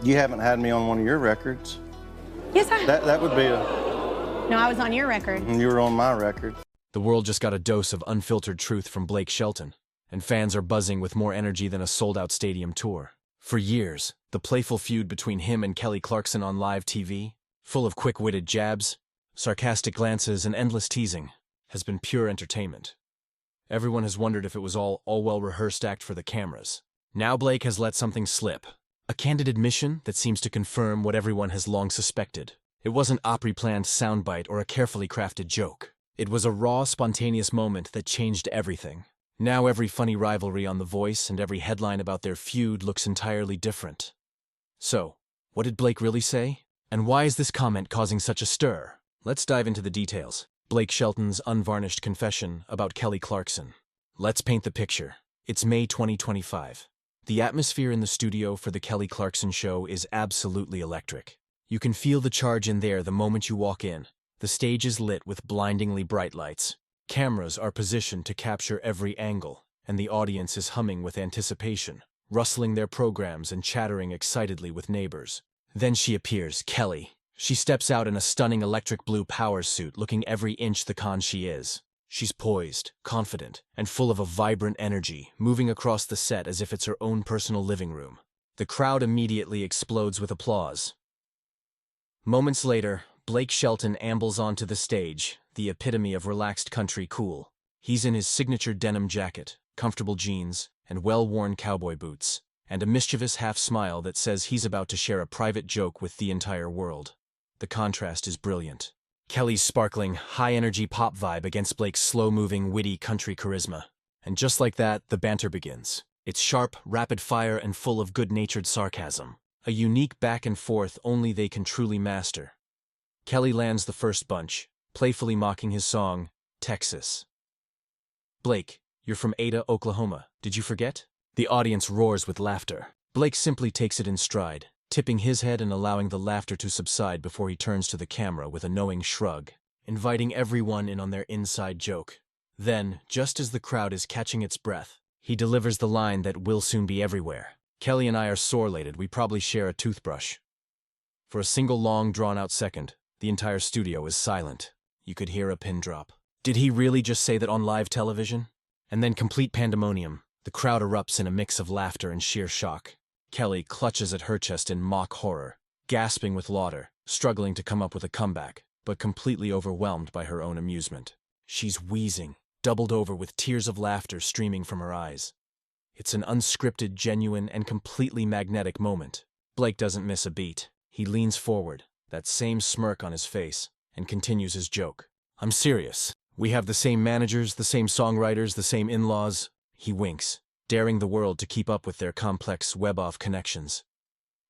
You haven't had me on one of your records. Yes, I... That would be a... No, I was on your record. And you were on my record. The world just got a dose of unfiltered truth from Blake Shelton, and fans are buzzing with more energy than a sold-out stadium tour. For years, the playful feud between him and Kelly Clarkson on live TV, full of quick-witted jabs, sarcastic glances, and endless teasing, has been pure entertainment. Everyone has wondered if it was all well-rehearsed act for the cameras. Now Blake has let something slip. A candid admission that seems to confirm what everyone has long suspected. It wasn't a pre-planned soundbite or a carefully crafted joke. It was a raw, spontaneous moment that changed everything. Now every funny rivalry on The Voice and every headline about their feud looks entirely different. So, what did Blake really say? And why is this comment causing such a stir? Let's dive into the details. Blake Shelton's unvarnished confession about Kelly Clarkson. Let's paint the picture. It's May 2025. The atmosphere in the studio for the Kelly Clarkson show is absolutely electric. You can feel the charge in there the moment you walk in. The stage is lit with blindingly bright lights. Cameras are positioned to capture every angle, and the audience is humming with anticipation, rustling their programs and chattering excitedly with neighbors. Then she appears, Kelly. She steps out in a stunning electric blue power suit, looking every inch the con she is. She's poised, confident, and full of a vibrant energy, moving across the set as if it's her own personal living room. The crowd immediately explodes with applause. Moments later, Blake Shelton ambles onto the stage, the epitome of relaxed country cool. He's in his signature denim jacket, comfortable jeans, and well-worn cowboy boots, and a mischievous half-smile that says he's about to share a private joke with the entire world. The contrast is brilliant. Kelly's sparkling, high-energy pop vibe against Blake's slow-moving, witty country charisma. And just like that, the banter begins. It's sharp, rapid-fire, and full of good-natured sarcasm. A unique back-and-forth only they can truly master. Kelly lands the first bunch, playfully mocking his song, Texas. Blake, you're from Ada, Oklahoma. Did you forget? The audience roars with laughter. Blake simply takes it in stride, tipping his head and allowing the laughter to subside before he turns to the camera with a knowing shrug, inviting everyone in on their inside joke. Then, just as the crowd is catching its breath, he delivers the line that will soon be everywhere. Kelly and I are sore-lated. We probably share a toothbrush. For a single long, drawn-out second, the entire studio is silent. You could hear a pin drop. Did he really just say that on live television? And then complete pandemonium. The crowd erupts in a mix of laughter and sheer shock. Kelly clutches at her chest in mock horror, gasping with laughter, struggling to come up with a comeback, but completely overwhelmed by her own amusement. She's wheezing, doubled over with tears of laughter streaming from her eyes. It's an unscripted, genuine, and completely magnetic moment. Blake doesn't miss a beat. He leans forward, that same smirk on his face, and continues his joke. I'm serious. We have the same managers, the same songwriters, the same in-laws. He winks, daring the world to keep up with their complex web-off connections.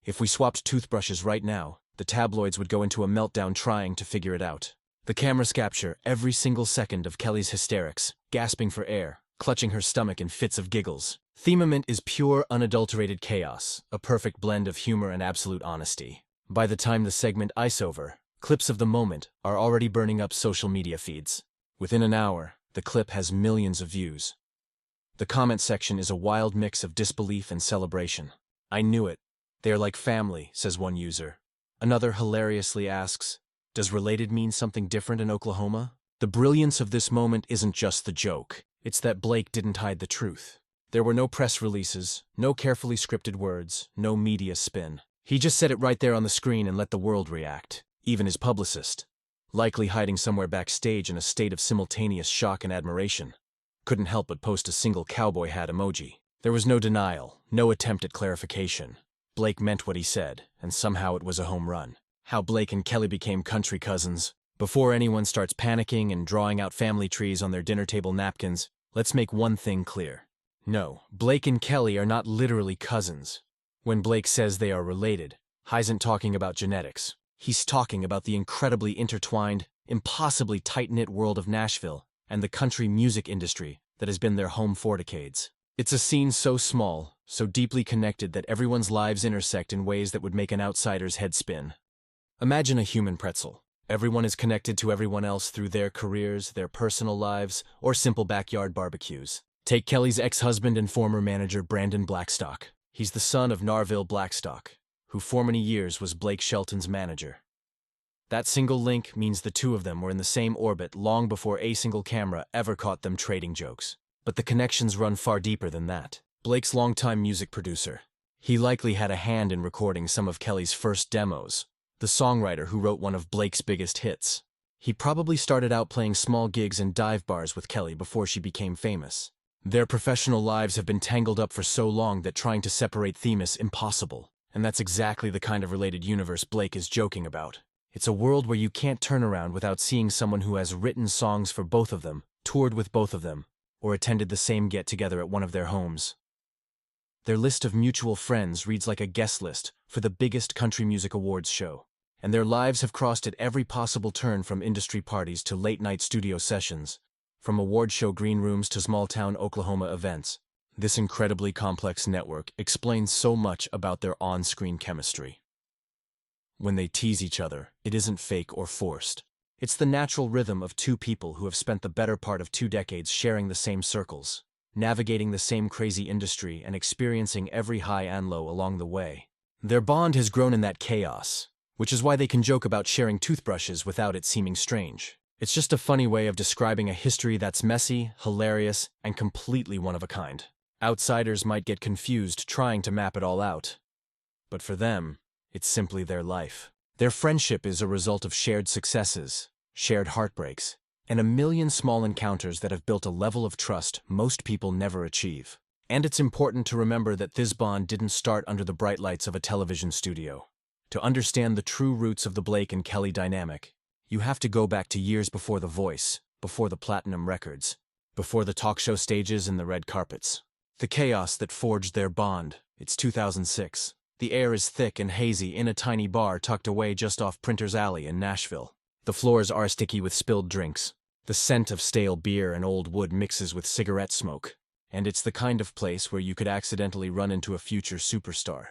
If we swapped toothbrushes right now, the tabloids would go into a meltdown trying to figure it out. The cameras capture every single second of Kelly's hysterics, gasping for air, clutching her stomach in fits of giggles. Themament is pure, unadulterated chaos, a perfect blend of humor and absolute honesty. By the time the segment is over, clips of the moment are already burning up social media feeds. Within an hour, the clip has millions of views. The comment section is a wild mix of disbelief and celebration. I knew it. They are like family, says one user. Another hilariously asks, does related mean something different in Oklahoma? The brilliance of this moment isn't just the joke. It's that Blake didn't hide the truth. There were no press releases, no carefully scripted words, no media spin. He just said it right there on the screen and let the world react, even his publicist, likely hiding somewhere backstage in a state of simultaneous shock and admiration. Couldn't help but post a single cowboy hat emoji. There was no denial, no attempt at clarification. Blake meant what he said, and somehow it was a home run. How Blake and Kelly became country cousins. Before anyone starts panicking and drawing out family trees on their dinner table napkins, let's make one thing clear. No, Blake and Kelly are not literally cousins. When Blake says they are related, he isn't talking about genetics. He's talking about the incredibly intertwined, impossibly tight-knit world of Nashville and the country music industry that has been their home for decades. It's a scene so small, so deeply connected that everyone's lives intersect in ways that would make an outsider's head spin. Imagine a human pretzel. Everyone is connected to everyone else through their careers, their personal lives, or simple backyard barbecues. Take Kelly's ex-husband and former manager Brandon Blackstock. He's the son of Narville Blackstock, who for many years was Blake Shelton's manager. That single link means the two of them were in the same orbit long before a single camera ever caught them trading jokes. But the connections run far deeper than that. Blake's longtime music producer. He likely had a hand in recording some of Kelly's first demos, the songwriter who wrote one of Blake's biggest hits. He probably started out playing small gigs in dive bars with Kelly before she became famous. Their professional lives have been tangled up for so long that trying to separate them is impossible. And that's exactly the kind of related universe Blake is joking about. It's a world where you can't turn around without seeing someone who has written songs for both of them, toured with both of them, or attended the same get-together at one of their homes. Their list of mutual friends reads like a guest list for the biggest country music awards show. And their lives have crossed at every possible turn, from industry parties to late-night studio sessions, from award show green rooms to small-town Oklahoma events. This incredibly complex network explains so much about their on-screen chemistry. When they tease each other, it isn't fake or forced. It's the natural rhythm of two people who have spent the better part of 2 decades sharing the same circles, navigating the same crazy industry and experiencing every high and low along the way. Their bond has grown in that chaos, which is why they can joke about sharing toothbrushes without it seeming strange. It's just a funny way of describing a history that's messy, hilarious, and completely one of a kind. Outsiders might get confused trying to map it all out. But for them, it's simply their life. Their friendship is a result of shared successes, shared heartbreaks, and a million small encounters that have built a level of trust most people never achieve. And it's important to remember that this bond didn't start under the bright lights of a television studio. To understand the true roots of the Blake and Kelly dynamic, you have to go back to years before The Voice, before the platinum records, before the talk show stages and the red carpets. The chaos that forged their bond. It's 2006. The air is thick and hazy in a tiny bar tucked away just off Printers Alley in Nashville. The floors are sticky with spilled drinks. The scent of stale beer and old wood mixes with cigarette smoke. And it's the kind of place where you could accidentally run into a future superstar.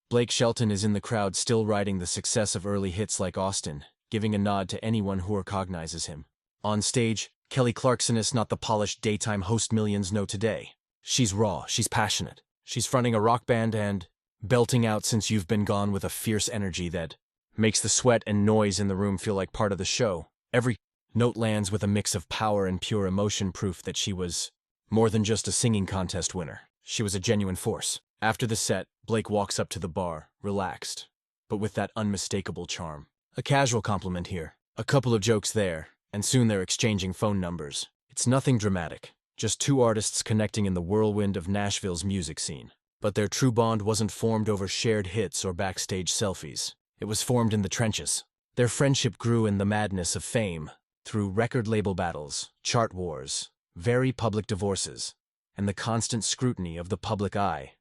Blake Shelton is in the crowd, still riding the success of early hits like Austin, giving a nod to anyone who recognizes him. On stage, Kelly Clarkson is not the polished daytime host millions know today. She's raw, she's passionate. She's fronting a rock band and belting out Since You've Been Gone with a fierce energy that makes the sweat and noise in the room feel like part of the show. Every note lands with a mix of power and pure emotion, proof that she was more than just a singing contest winner. She was a genuine force. After the set, Blake walks up to the bar, relaxed, but with that unmistakable charm. A casual compliment here, a couple of jokes there, and soon they're exchanging phone numbers. It's nothing dramatic, just two artists connecting in the whirlwind of Nashville's music scene. But their true bond wasn't formed over shared hits or backstage selfies. It was formed in the trenches. Their friendship grew in the madness of fame, through record label battles, chart wars, very public divorces, and the constant scrutiny of the public eye.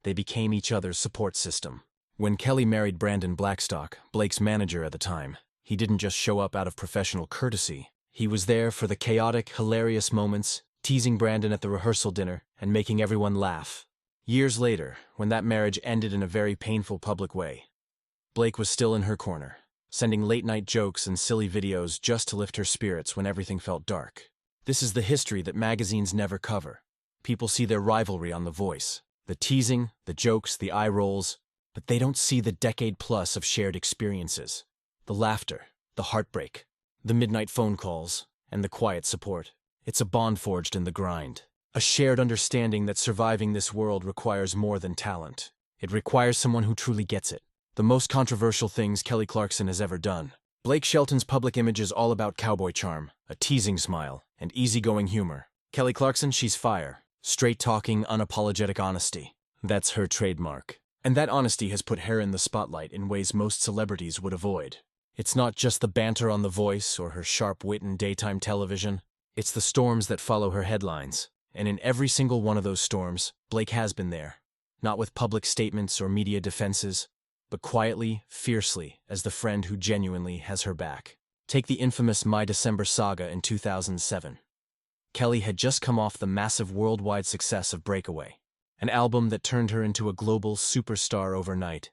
They became each other's support system. When Kelly married Brandon Blackstock, Blake's manager at the time, he didn't just show up out of professional courtesy. He was there for the chaotic, hilarious moments, teasing Brandon at the rehearsal dinner and making everyone laugh. Years later, when that marriage ended in a very painful public way, Blake was still in her corner, sending late-night jokes and silly videos just to lift her spirits when everything felt dark. This is the history that magazines never cover. People see their rivalry on The Voice, the teasing, the jokes, the eye rolls, but they don't see the decade-plus of shared experiences, the laughter, the heartbreak, the midnight phone calls, and the quiet support. It's a bond forged in the grind, a shared understanding that surviving this world requires more than talent. It requires someone who truly gets it. The most controversial things Kelly Clarkson has ever done. Blake Shelton's public image is all about cowboy charm, a teasing smile, and easygoing humor. Kelly Clarkson, she's fire. Straight-talking, unapologetic honesty. That's her trademark. And that honesty has put her in the spotlight in ways most celebrities would avoid. It's not just the banter on The Voice or her sharp wit in daytime television. It's the storms that follow her headlines. And in every single one of those storms, Blake has been there. Not with public statements or media defenses, but quietly, fiercely, as the friend who genuinely has her back. Take the infamous My December saga in 2007. Kelly had just come off the massive worldwide success of Breakaway, an album that turned her into a global superstar overnight.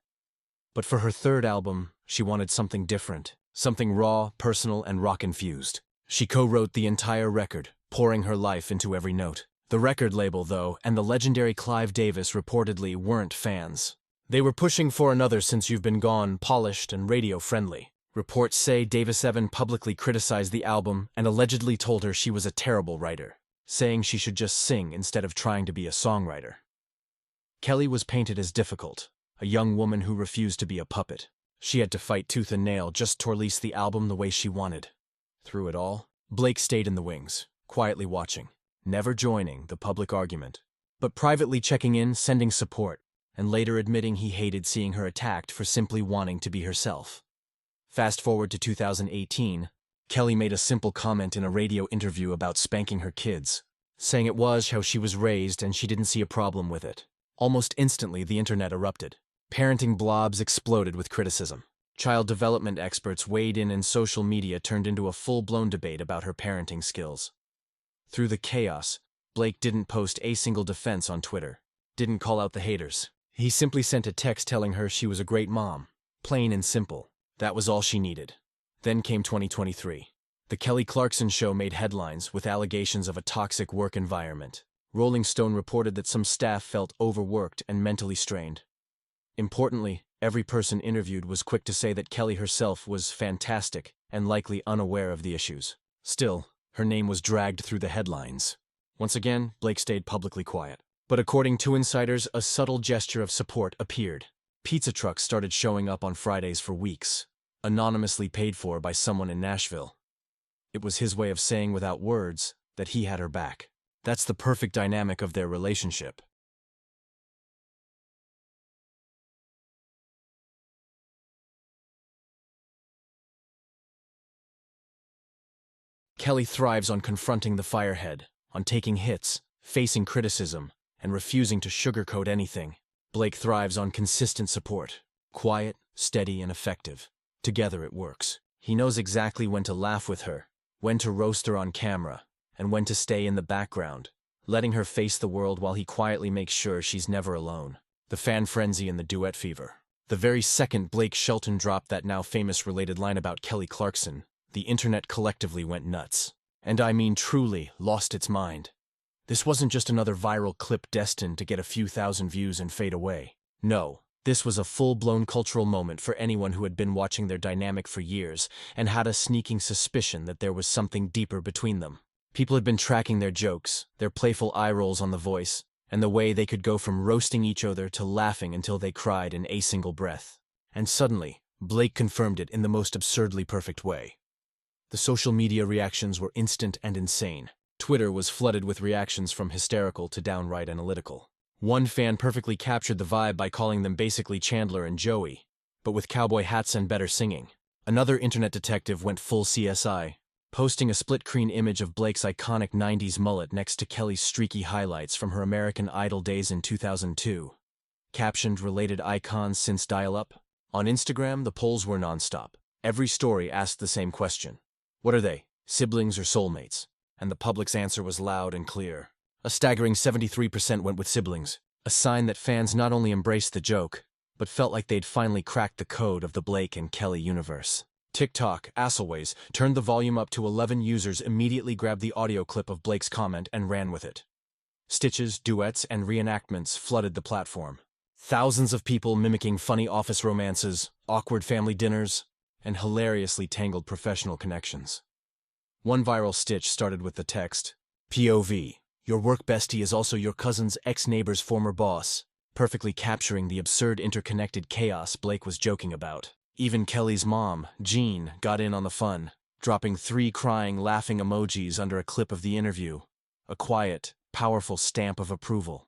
But for her third album, she wanted something different, something raw, personal, and rock-infused. She co-wrote the entire record, pouring her life into every note. The record label, though, and the legendary Clive Davis reportedly weren't fans. They were pushing for another Since You've Been Gone, polished and radio-friendly. Reports say Davis Evan publicly criticized the album and allegedly told her she was a terrible writer, saying she should just sing instead of trying to be a songwriter. Kelly was painted as difficult, a young woman who refused to be a puppet. She had to fight tooth and nail just to release the album the way she wanted. Through it all, Blake stayed in the wings, quietly watching, never joining the public argument, but privately checking in, sending support, and later admitting he hated seeing her attacked for simply wanting to be herself. Fast forward to 2018, Kelly made a simple comment in a radio interview about spanking her kids, saying it was how she was raised and she didn't see a problem with it. Almost instantly, the internet erupted. Parenting blobs exploded with criticism. Child development experts weighed in and social media turned into a full-blown debate about her parenting skills. Through the chaos, Blake didn't post a single defense on Twitter, didn't call out the haters. He simply sent a text telling her she was a great mom, plain and simple. That was all she needed. Then came 2023. The Kelly Clarkson show made headlines with allegations of a toxic work environment. Rolling Stone reported that some staff felt overworked and mentally strained. Importantly, every person interviewed was quick to say that Kelly herself was fantastic and likely unaware of the issues. Still, her name was dragged through the headlines. Once again, Blake stayed publicly quiet. But according to insiders, a subtle gesture of support appeared. Pizza trucks started showing up on Fridays for weeks, anonymously paid for by someone in Nashville. It was his way of saying without words that he had her back. That's the perfect dynamic of their relationship. Kelly thrives on confronting the firehead, on taking hits, facing criticism, and refusing to sugarcoat anything. Blake thrives on consistent support, quiet, steady, and effective. Together it works. He knows exactly when to laugh with her, when to roast her on camera, and when to stay in the background, letting her face the world while he quietly makes sure she's never alone. The fan frenzy and the duet fever. The very second Blake Shelton dropped that now famous related line about Kelly Clarkson, the internet collectively went nuts. And I mean truly lost its mind. This wasn't just another viral clip destined to get a few thousand views and fade away. No, this was a full-blown cultural moment for anyone who had been watching their dynamic for years and had a sneaking suspicion that there was something deeper between them. People had been tracking their jokes, their playful eye rolls on The Voice, and the way they could go from roasting each other to laughing until they cried in a single breath. And suddenly, Blake confirmed it in the most absurdly perfect way. The social media reactions were instant and insane. Twitter was flooded with reactions from hysterical to downright analytical. One fan perfectly captured the vibe by calling them basically Chandler and Joey, but with cowboy hats and better singing. Another internet detective went full CSI, posting a split-screen image of Blake's iconic 90s mullet next to Kelly's streaky highlights from her American Idol days in 2002. Captioned related icons since dial-up. On Instagram, the polls were nonstop. Every story asked the same question. What are they, siblings or soulmates? And the public's answer was loud and clear. A staggering 73% went with siblings, a sign that fans not only embraced the joke, but felt like they'd finally cracked the code of the Blake and Kelly universe. TikTok, Assleways, turned the volume up to 11 users immediately grabbed the audio clip of Blake's comment and ran with it. Stitches, duets, and reenactments flooded the platform. Thousands of people mimicking funny office romances, awkward family dinners, and hilariously tangled professional connections. One viral stitch started with the text, POV, your work bestie is also your cousin's ex-neighbor's former boss, perfectly capturing the absurd interconnected chaos Blake was joking about. Even Kelly's mom, Jean, got in on the fun, dropping 3 crying, laughing emojis under a clip of the interview, a quiet, powerful stamp of approval.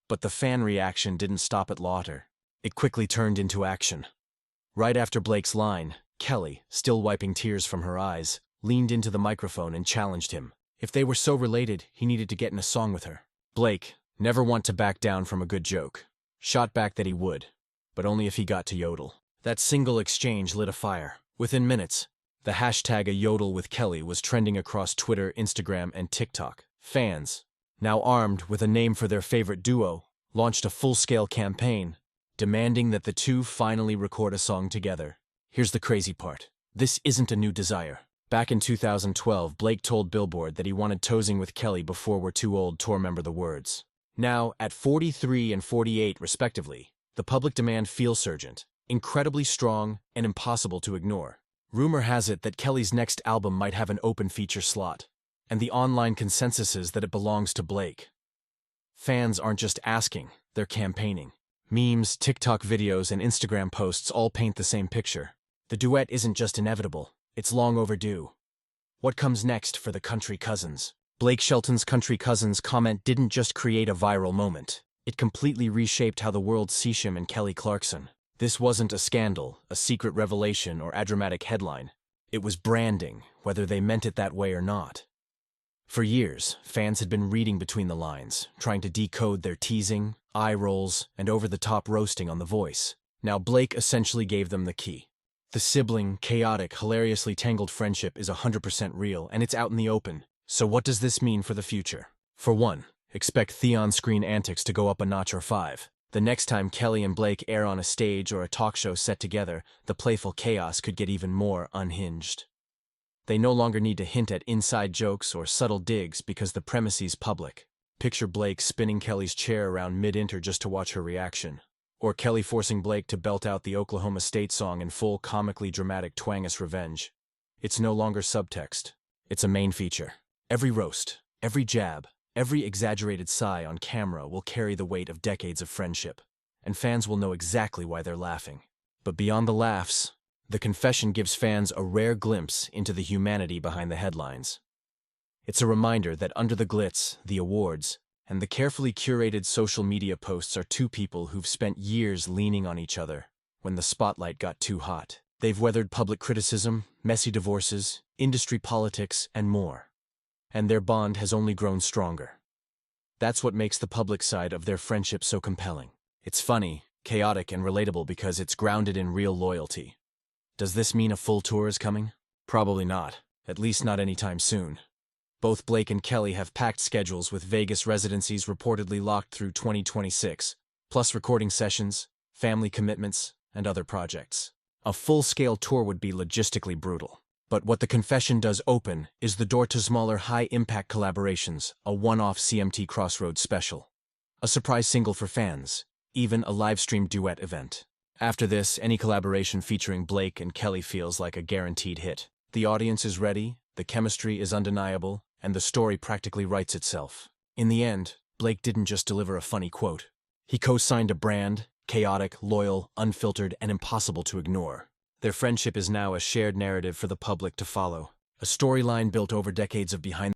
But the fan reaction didn't stop at laughter. It quickly turned into action. Right after Blake's line, Kelly, still wiping tears from her eyes, leaned into the microphone and challenged him. If they were so related, he needed to get in a song with her. Blake, never want to back down from a good joke, shot back that he would, but only if he got to yodel. That single exchange lit a fire. Within minutes, the hashtag A Yodel with Kelly was trending across Twitter, Instagram, and TikTok. Fans, now armed with a name for their favorite duo, launched a full-scale campaign, demanding that the two finally record a song together. Here's the crazy part. This isn't a new desire. Back in 2012, Blake told Billboard that he wanted Toasing with Kelly before We're Too Old to remember the words. Now, at 43 and 48 respectively, The public demand feels urgent, incredibly strong, and impossible to ignore. Rumor has it that Kelly's next album might have an open feature slot, and the online consensus is that it belongs to Blake. Fans aren't just asking, they're campaigning. Memes, TikTok videos, and Instagram posts all paint the same picture. The duet isn't just inevitable, it's long overdue. What comes next for the Country Cousins? Blake Shelton's Country Cousins comment didn't just create a viral moment. It completely reshaped how the world sees him and Kelly Clarkson. This wasn't a scandal, a secret revelation, or a dramatic headline. It was branding, whether they meant it that way or not. For years, fans had been reading between the lines, trying to decode their teasing, eye rolls, and over-the-top roasting on The Voice. Now Blake essentially gave them the key. The sibling, chaotic, hilariously tangled friendship is 100% real, and it's out in the open. So what does this mean for the future? For one, expect the on-screen antics to go up a notch or 5. The next time Kelly and Blake air on a stage or a talk show set together, the playful chaos could get even more unhinged. They no longer need to hint at inside jokes or subtle digs because the premise's public. Picture Blake spinning Kelly's chair around mid-inter just to watch her reaction. Or Kelly forcing Blake to belt out the Oklahoma State song in full comically dramatic twangus revenge. It's no longer subtext. It's a main feature. Every roast, every jab, every exaggerated sigh on camera will carry the weight of decades of friendship, and fans will know exactly why they're laughing. But beyond the laughs, the confession gives fans a rare glimpse into the humanity behind the headlines. It's a reminder that under the glitz, the awards, and the carefully curated social media posts are two people who've spent years leaning on each other when the spotlight got too hot. They've weathered public criticism, messy divorces, industry politics, and more. And their bond has only grown stronger. That's what makes the public side of their friendship so compelling. It's funny, chaotic, and relatable because it's grounded in real loyalty. Does this mean a full tour is coming? Probably not, at least not anytime soon. Both Blake and Kelly have packed schedules with Vegas residencies reportedly locked through 2026, plus recording sessions, family commitments, and other projects. A full-scale tour would be logistically brutal. But what the confession does open is the door to smaller high-impact collaborations, a one-off CMT Crossroads special. A surprise single for fans, even a live-streamed duet event. After this, any collaboration featuring Blake and Kelly feels like a guaranteed hit. The audience is ready, the chemistry is undeniable, and the story practically writes itself. In the end, Blake didn't just deliver a funny quote. He co-signed a brand, chaotic, loyal, unfiltered, and impossible to ignore. Their friendship is now a shared narrative for the public to follow, a storyline built over decades of behind